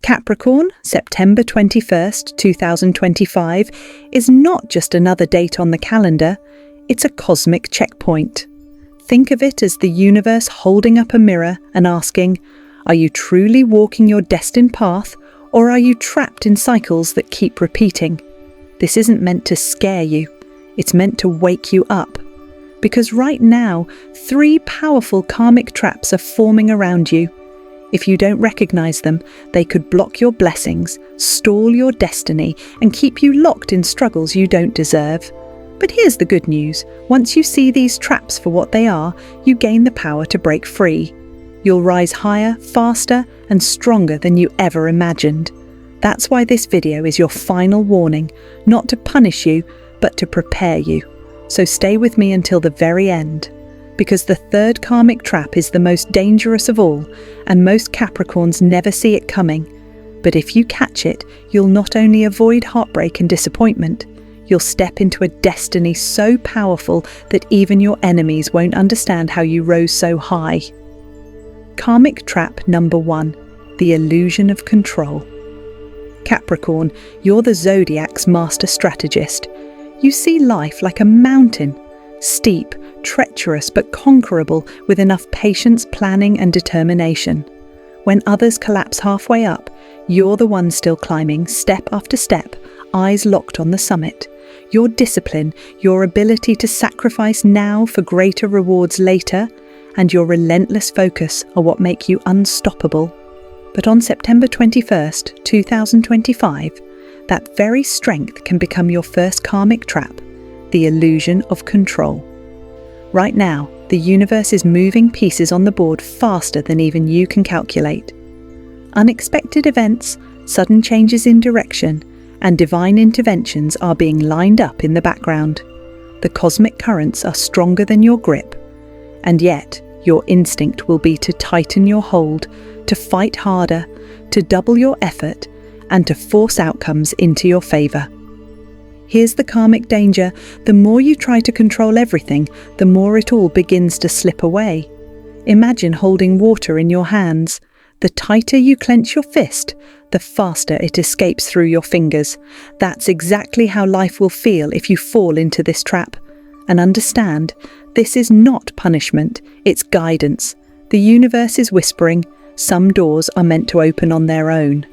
Capricorn, September 21st, 2025, is not just another date on the calendar, it's a cosmic checkpoint. Think of it as the universe holding up a mirror and asking, are you truly walking your destined path, or are you trapped in cycles that keep repeating? This isn't meant to scare you, it's meant to wake you up. Because right now, 3 powerful karmic traps are forming around you. If you don't recognize them, they could block your blessings, stall your destiny, and keep you locked in struggles you don't deserve. But here's the good news. Once you see these traps for what they are, you gain the power to break free. You'll rise higher, faster, and stronger than you ever imagined. That's why this video is your final warning, not to punish you, but to prepare you. So stay with me until the very end. Because the 3rd karmic trap is the most dangerous of all, and most Capricorns never see it coming. But if you catch it, you'll not only avoid heartbreak and disappointment, you'll step into a destiny so powerful that even your enemies won't understand how you rose so high. Karmic trap number 1, the illusion of control. Capricorn, you're the zodiac's master strategist. You see life like a mountain, steep, treacherous but conquerable with enough patience, planning and determination. When others collapse halfway up, you're the one still climbing step after step, eyes locked on the summit. Your discipline, your ability to sacrifice now for greater rewards later, and your relentless focus are what make you unstoppable. But on September 21st, 2025, that very strength can become your first karmic trap, the illusion of control. Right now, the universe is moving pieces on the board faster than even you can calculate. Unexpected events, sudden changes in direction, and divine interventions are being lined up in the background. The cosmic currents are stronger than your grip, and yet your instinct will be to tighten your hold, to fight harder, to double your effort, and to force outcomes into your favor. Here's the karmic danger. The more you try to control everything, the more it all begins to slip away. Imagine holding water in your hands. The tighter you clench your fist, the faster it escapes through your fingers. That's exactly how life will feel if you fall into this trap. And understand, this is not punishment, it's guidance. The universe is whispering, some doors are meant to open on their own.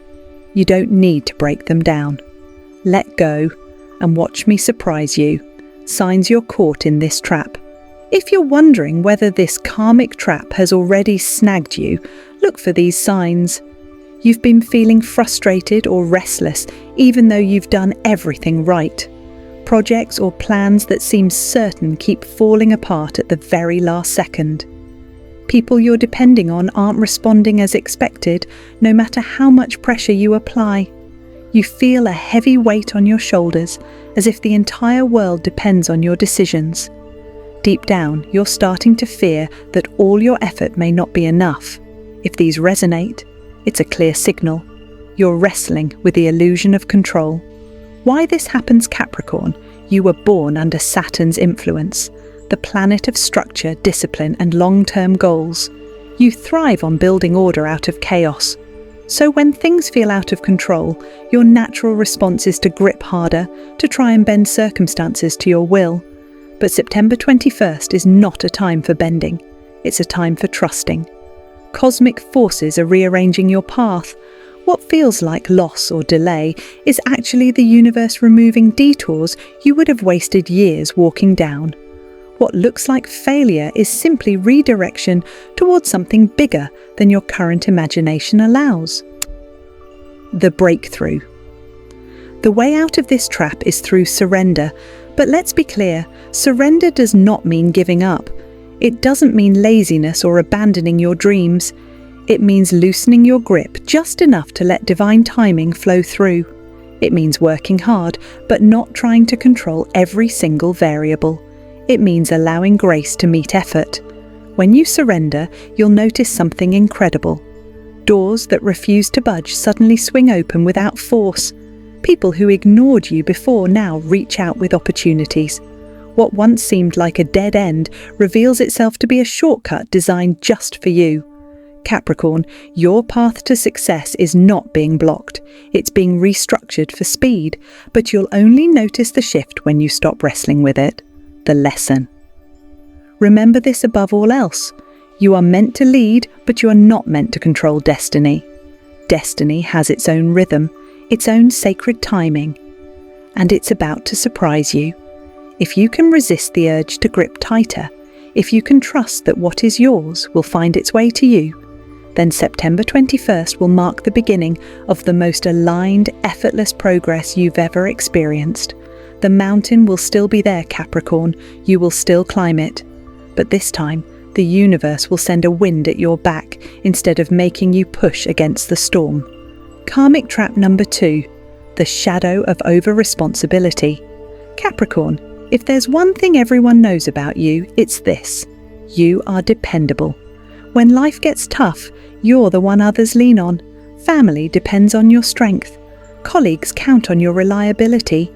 You don't need to break them down. Let go and watch me surprise you. Signs you're caught in this trap. If you're wondering whether this karmic trap has already snagged you, look for these signs. You've been feeling frustrated or restless even though you've done everything right. Projects or plans that seem certain keep falling apart at the very last second. People you're depending on aren't responding as expected, no matter how much pressure you apply. You feel a heavy weight on your shoulders, as if the entire world depends on your decisions. Deep down, you're starting to fear that all your effort may not be enough. If these resonate, it's a clear signal. You're wrestling with the illusion of control. Why this happens, Capricorn? You were born under Saturn's influence, the planet of structure, discipline, and long-term goals. You thrive on building order out of chaos. So when things feel out of control, your natural response is to grip harder, to try and bend circumstances to your will. But September 21st is not a time for bending. It's a time for trusting. Cosmic forces are rearranging your path. What feels like loss or delay is actually the universe removing detours you would have wasted years walking down. What looks like failure is simply redirection towards something bigger than your current imagination allows. The breakthrough. The way out of this trap is through surrender, but let's be clear, surrender does not mean giving up. It doesn't mean laziness or abandoning your dreams. It means loosening your grip just enough to let divine timing flow through. It means working hard, but not trying to control every single variable. It means allowing grace to meet effort. When you surrender, you'll notice something incredible. Doors that refuse to budge suddenly swing open without force. People who ignored you before now reach out with opportunities. What once seemed like a dead end reveals itself to be a shortcut designed just for you. Capricorn, your path to success is not being blocked. It's being restructured for speed, but you'll only notice the shift when you stop wrestling with it. The lesson. Remember this above all else. You are meant to lead, but you are not meant to control destiny. Destiny has its own rhythm, its own sacred timing, and it's about to surprise you. If you can resist the urge to grip tighter, if you can trust that what is yours will find its way to you, then September 21st will mark the beginning of the most aligned, effortless progress you've ever experienced. The mountain will still be there, Capricorn. You will still climb it. But this time, the universe will send a wind at your back instead of making you push against the storm. Karmic trap number 2, the shadow of over-responsibility. Capricorn, if there's one thing everyone knows about you, it's this: you are dependable. When life gets tough, you're the one others lean on. Family depends on your strength. Colleagues count on your reliability.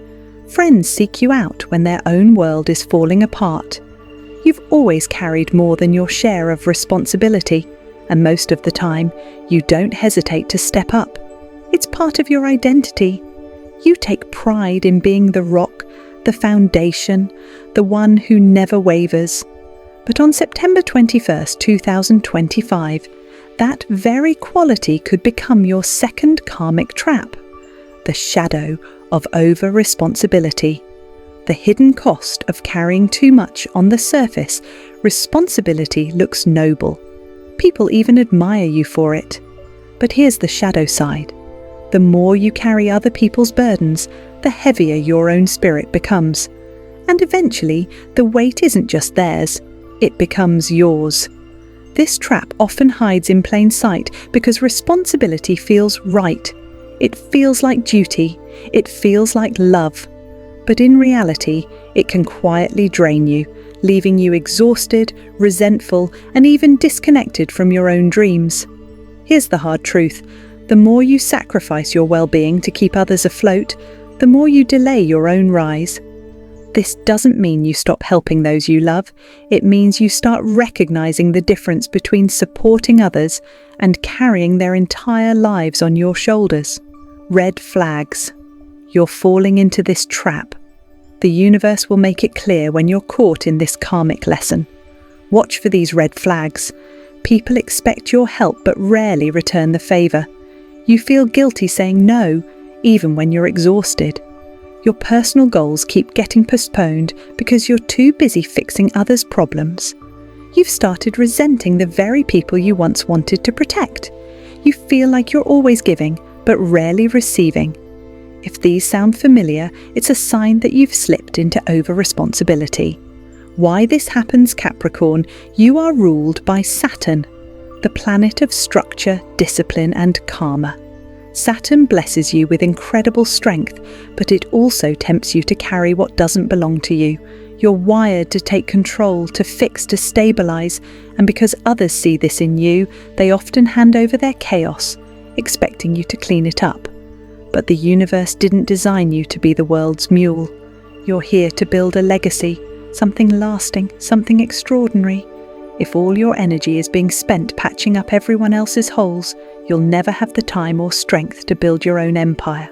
Friends seek you out when their own world is falling apart. You've always carried more than your share of responsibility, and most of the time, you don't hesitate to step up. It's part of your identity. You take pride in being the rock, the foundation, the one who never wavers. But on September 21st, 2025, that very quality could become your second karmic trap, the shadow of over-responsibility. The hidden cost of carrying too much. On the surface, responsibility looks noble. People even admire you for it. But here's the shadow side. The more you carry other people's burdens, the heavier your own spirit becomes. And eventually, the weight isn't just theirs. It becomes yours. This trap often hides in plain sight because responsibility feels right. It feels like duty. It feels like love. But in reality, it can quietly drain you, leaving you exhausted, resentful, and even disconnected from your own dreams. Here's the hard truth. The more you sacrifice your well-being to keep others afloat, the more you delay your own rise. This doesn't mean you stop helping those you love. It means you start recognizing the difference between supporting others and carrying their entire lives on your shoulders. Red flags. You're falling into this trap. The universe will make it clear when you're caught in this karmic lesson. Watch for these red flags. People expect your help but rarely return the favor. You feel guilty saying no, even when you're exhausted. Your personal goals keep getting postponed because you're too busy fixing others' problems. You've started resenting the very people you once wanted to protect. You feel like you're always giving, but rarely receiving. If these sound familiar, it's a sign that you've slipped into over-responsibility. Why this happens, Capricorn? You are ruled by Saturn, the planet of structure, discipline, and karma. Saturn blesses you with incredible strength, but it also tempts you to carry what doesn't belong to you. You're wired to take control, to fix, to stabilize, and because others see this in you, they often hand over their chaos, expecting you to clean it up. But the universe didn't design you to be the world's mule. You're here to build a legacy, something lasting, something extraordinary. If all your energy is being spent patching up everyone else's holes, you'll never have the time or strength to build your own empire.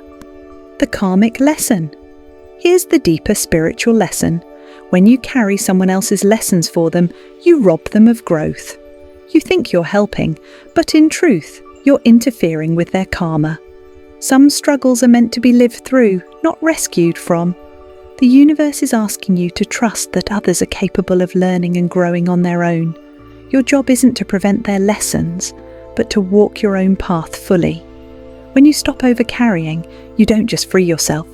The karmic lesson. Here's the deeper spiritual lesson. When you carry someone else's lessons for them, you rob them of growth. You think you're helping, but in truth, you're interfering with their karma. Some struggles are meant to be lived through, not rescued from. The universe is asking you to trust that others are capable of learning and growing on their own. Your job isn't to prevent their lessons, but to walk your own path fully. When you stop overcarrying, you don't just free yourself,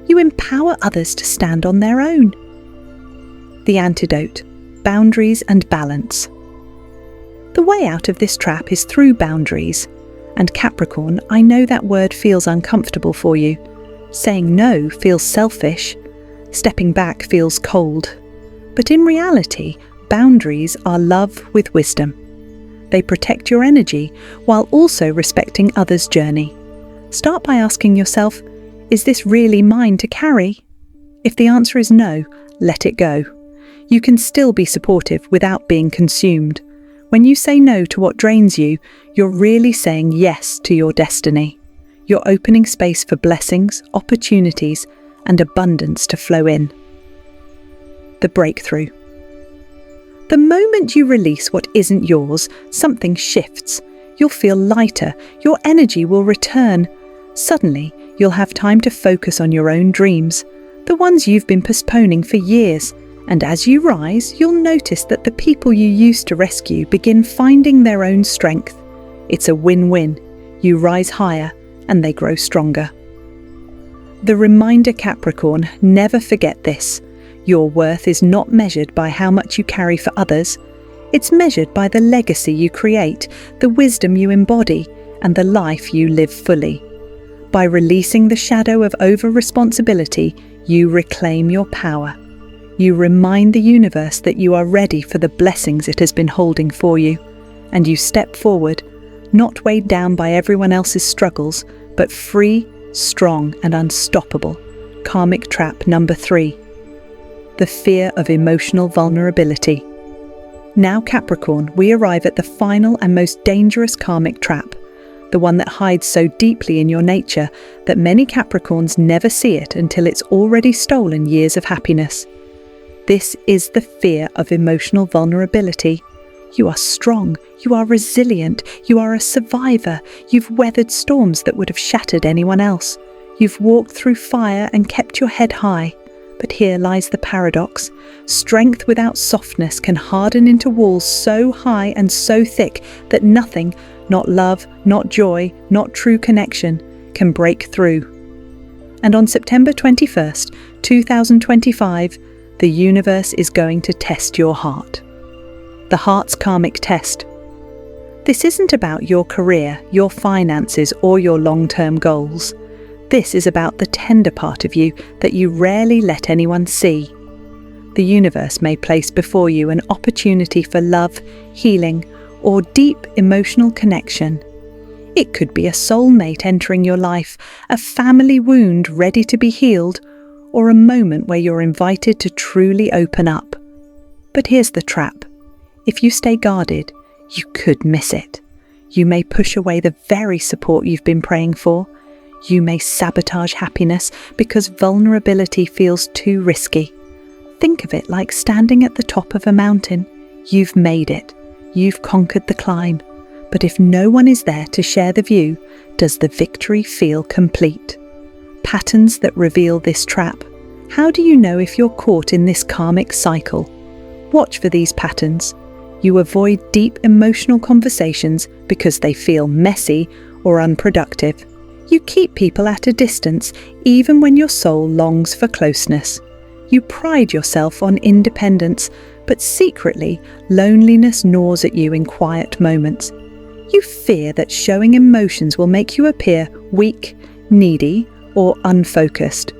you empower others to stand on their own. The antidote: boundaries and balance. The way out of this trap is through boundaries. And Capricorn, I know that word feels uncomfortable for you. Saying no feels selfish. Stepping back feels cold. But in reality, boundaries are love with wisdom. They protect your energy while also respecting others' journey. Start by asking yourself, is this really mine to carry? If the answer is no, let it go. You can still be supportive without being consumed. When you say no to what drains you, you're really saying yes to your destiny. You're opening space for blessings, opportunities, and abundance to flow in. The breakthrough. The moment you release what isn't yours, something shifts. You'll feel lighter, your energy will return. Suddenly, you'll have time to focus on your own dreams, the ones you've been postponing for years. And as you rise, you'll notice that the people you used to rescue begin finding their own strength. It's a win-win. You rise higher, and they grow stronger. The reminder, Capricorn, never forget this. Your worth is not measured by how much you carry for others. It's measured by the legacy you create, the wisdom you embody, and the life you live fully. By releasing the shadow of over-responsibility, you reclaim your power. You remind the universe that you are ready for the blessings it has been holding for you, and you step forward, not weighed down by everyone else's struggles, but free, strong, and unstoppable. Karmic trap number 3. The fear of emotional vulnerability. Now, Capricorn, we arrive at the final and most dangerous karmic trap, the one that hides so deeply in your nature that many Capricorns never see it until it's already stolen years of happiness. This is the fear of emotional vulnerability. You are strong, you are resilient, you are a survivor, you've weathered storms that would have shattered anyone else. You've walked through fire and kept your head high. But here lies the paradox. Strength without softness can harden into walls so high and so thick that nothing, not love, not joy, not true connection, can break through. And on September 21st, 2025, the universe is going to test your heart. The heart's karmic test. This isn't about your career, your finances, or your long-term goals. This is about the tender part of you that you rarely let anyone see. The universe may place before you an opportunity for love, healing, or deep emotional connection. It could be a soulmate entering your life, a family wound ready to be healed, or a moment where you're invited to truly open up. But here's the trap. If you stay guarded, you could miss it. You may push away the very support you've been praying for. You may sabotage happiness because vulnerability feels too risky. Think of it like standing at the top of a mountain. You've made it. You've conquered the climb. But if no one is there to share the view, does the victory feel complete? Patterns that reveal this trap. How do you know if you're caught in this karmic cycle? Watch for these patterns. You avoid deep emotional conversations because they feel messy or unproductive. You keep people at a distance even when your soul longs for closeness. You pride yourself on independence, but secretly, loneliness gnaws at you in quiet moments. You fear that showing emotions will make you appear weak, needy, or unfocused.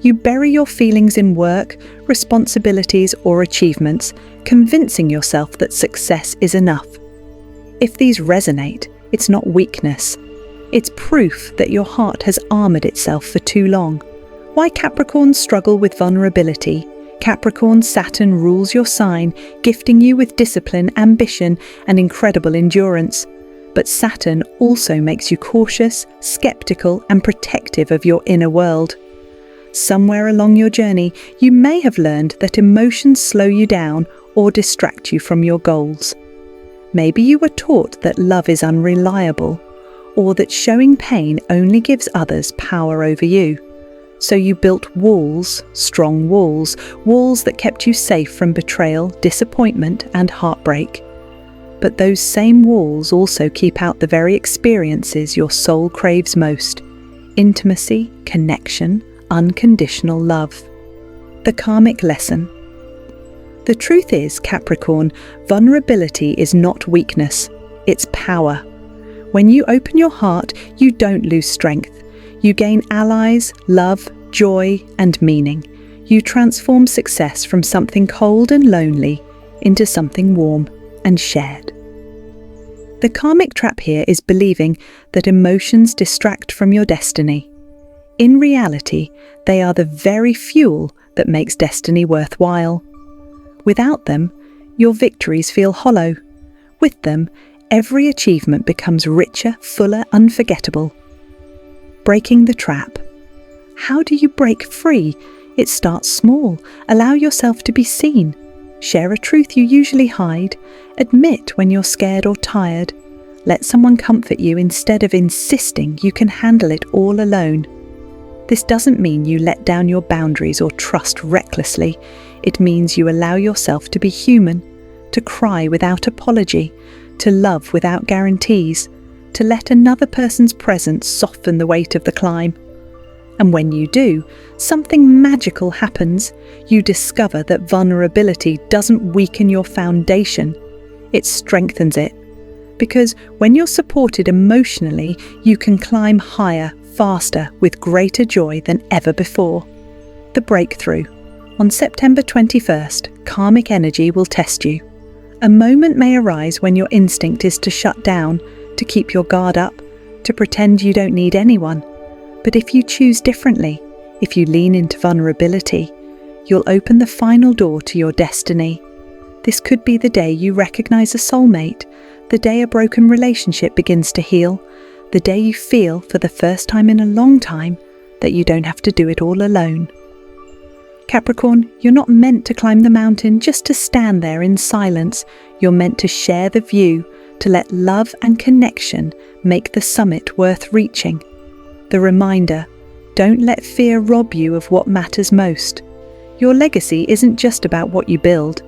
You bury your feelings in work, responsibilities, or achievements, convincing yourself that success is enough. If these resonate, it's not weakness. It's proof that your heart has armored itself for too long. Why Capricorns struggle with vulnerability? Capricorn Saturn rules your sign, gifting you with discipline, ambition, and incredible endurance. But Saturn also makes you cautious, skeptical, and protective of your inner world. Somewhere along your journey, you may have learned that emotions slow you down or distract you from your goals. Maybe you were taught that love is unreliable, or that showing pain only gives others power over you. So you built walls, strong walls, walls that kept you safe from betrayal, disappointment, and heartbreak. But those same walls also keep out the very experiences your soul craves most: intimacy, connection, unconditional love. The karmic lesson. The truth is, Capricorn, vulnerability is not weakness, it's power. When you open your heart, you don't lose strength. You gain allies, love, joy, and meaning. You transform success from something cold and lonely into something warm and shared. The karmic trap here is believing that emotions distract from your destiny. In reality, they are the very fuel that makes destiny worthwhile. Without them, your victories feel hollow. With them, every achievement becomes richer, fuller, unforgettable. Breaking the trap. How do you break free? It starts small. Allow yourself to be seen. Share a truth you usually hide. Admit when you're scared or tired. Let someone comfort you instead of insisting you can handle it all alone. This doesn't mean you let down your boundaries or trust recklessly. It means you allow yourself to be human, to cry without apology, to love without guarantees, to let another person's presence soften the weight of the climb. And when you do, something magical happens. You discover that vulnerability doesn't weaken your foundation, it strengthens it. Because when you're supported emotionally, you can climb higher, faster, with greater joy than ever before. The breakthrough. On September 21st, karmic energy will test you. A moment may arise when your instinct is to shut down, to keep your guard up, to pretend you don't need anyone. But if you choose differently, if you lean into vulnerability, you'll open the final door to your destiny. This could be the day you recognize a soulmate, the day a broken relationship begins to heal, the day you feel, for the first time in a long time, that you don't have to do it all alone. Capricorn, you're not meant to climb the mountain just to stand there in silence. You're meant to share the view, to let love and connection make the summit worth reaching. The reminder, don't let fear rob you of what matters most. Your legacy isn't just about what you build.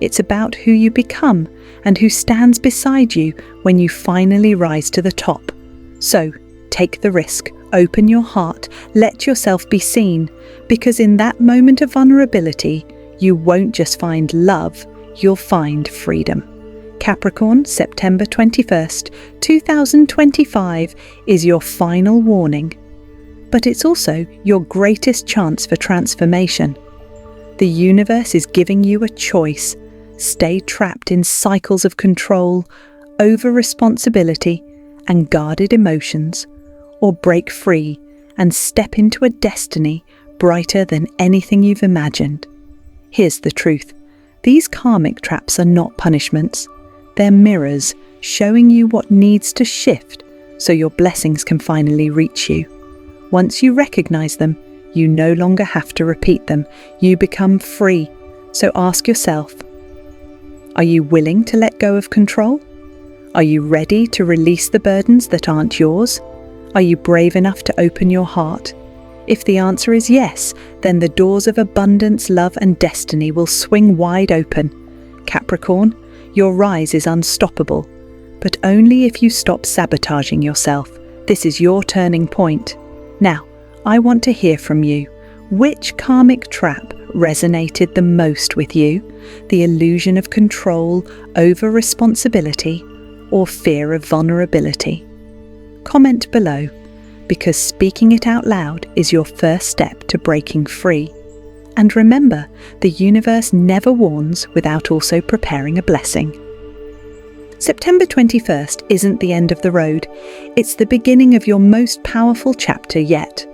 It's about who you become and who stands beside you when you finally rise to the top. So, take the risk, open your heart, let yourself be seen, because in that moment of vulnerability, you won't just find love, you'll find freedom. Capricorn, September 21st, 2025 is your final warning. But it's also your greatest chance for transformation. The universe is giving you a choice. Stay trapped in cycles of control, over-responsibility, and guarded emotions, or break free and step into a destiny brighter than anything you've imagined. Here's the truth. These karmic traps are not punishments. They're mirrors showing you what needs to shift so your blessings can finally reach you. Once you recognize them, you no longer have to repeat them. You become free. So ask yourself, are you willing to let go of control? Are you ready to release the burdens that aren't yours? Are you brave enough to open your heart? If the answer is yes, then the doors of abundance, love, and destiny will swing wide open. Capricorn, your rise is unstoppable, but only if you stop sabotaging yourself. This is your turning point. Now, I want to hear from you. Which karmic trap resonated the most with you? The illusion of control, over-responsibility, or fear of vulnerability? Comment below, because speaking it out loud is your first step to breaking free. And remember, the universe never warns without also preparing a blessing. September 21st isn't the end of the road. It's the beginning of your most powerful chapter yet.